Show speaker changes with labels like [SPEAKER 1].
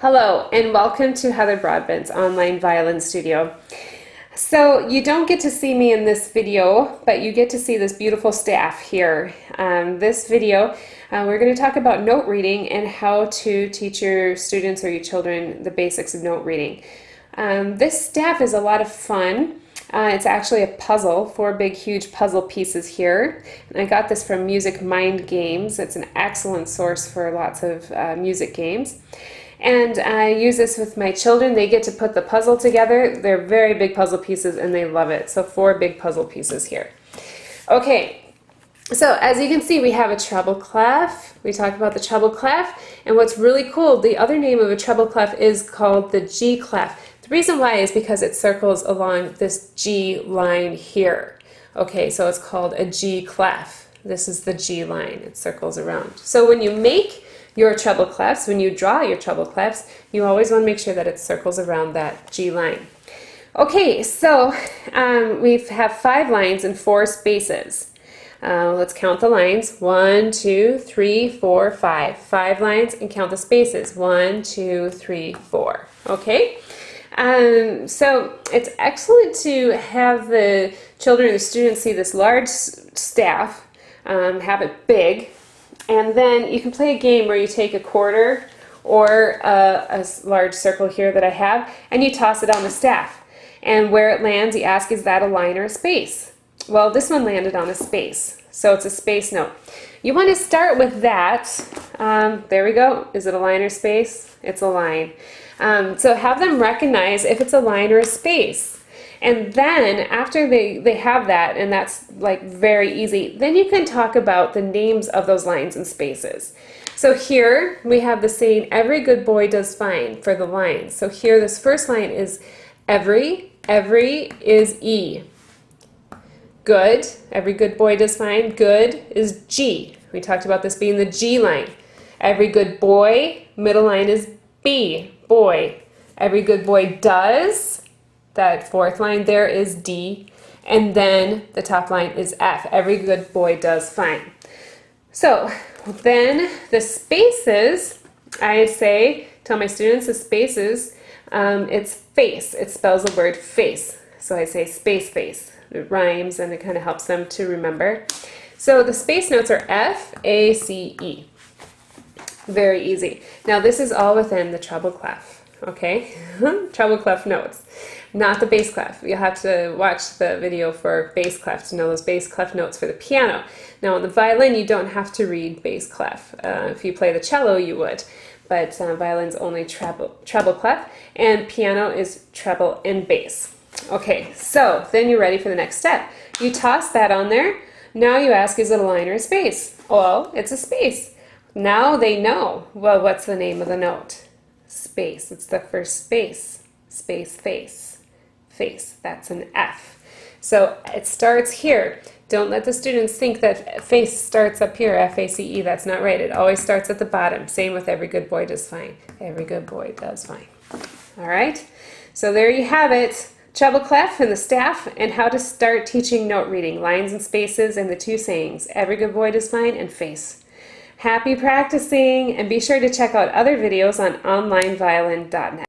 [SPEAKER 1] Hello and welcome to Heather Broadbent's online violin studio. So you don't get to see me in this video, but you get to see this beautiful staff here. This video, we're going to talk about note reading and how to teach your students or your children the basics of note reading. This staff is a lot of fun. It's actually a puzzle, 4 big huge puzzle pieces here. And I got this from Music Mind Games. It's an excellent source for lots of music games. And I use this with my children. They get to put the puzzle together. They're very big puzzle pieces and they love it. So 4 big puzzle pieces here. Okay, so as you can see, we have a treble clef. We talked about the treble clef. And what's really cool, the other name of a treble clef is called the G clef. The reason why is because it circles along this G line here. Okay, so it's called a G clef. This is the G line. It circles around. So when you make your treble clefs, when you draw your treble clefs, you always want to make sure that it circles around that G line. Okay, so we have 5 lines and 4 spaces. Let's count the lines. 1, 2, 3, 4, 5. 5 lines and count the spaces. 1, 2, 3, 4. Okay? So it's excellent to have the children or the students see this large staff, have it big, and then you can play a game where you take a quarter or a large circle here that I have, and you toss it on the staff. And where it lands, you ask, is that a line or a space? Well, this one landed on a space, so it's a space note. You want to start with that. There we go. Is it a line or space? It's a line. So have them recognize if it's a line or a space. And then after they have that, and that's like very easy, then you can talk about the names of those lines and spaces. So here we have the saying, every good boy does fine for the lines. So here this first line is every is E. Good, every good boy does fine. Good is G. We talked about this being the G line. Every good boy, middle line is B, boy. Every good boy does, that 4th line there is D, and then the top line is F. Every good boy does fine. So then the spaces, I tell my students the spaces, it's face. It spells the word face. So I say space, face. It rhymes and it kind of helps them to remember. So the space notes are F, A, C, E. Very easy. Now this is all within the treble clef, okay? Treble clef notes, not the bass clef. You'll have to watch the video for bass clef to know those bass clef notes for the piano. Now on the violin, you don't have to read bass clef. If you play the cello, you would. But violin's only treble clef, and piano is treble and bass. Okay, so then you're ready for the next step. You toss that on there. Now you ask, is it a line or a space? Well, it's a space. Now they know, well, what's the name of the note? Space. It's the first space. Space, face. Face. That's an F. So it starts here. Don't let the students think that face starts up here, F-A-C-E. That's not right. It always starts at the bottom. Same with every good boy does fine. Every good boy does fine. All right? So there you have it. Treble clef and the staff, and how to start teaching note reading, lines and spaces, and the 2 sayings, every good boy does fine, and face. Happy practicing, and be sure to check out other videos on onlineviolin.net.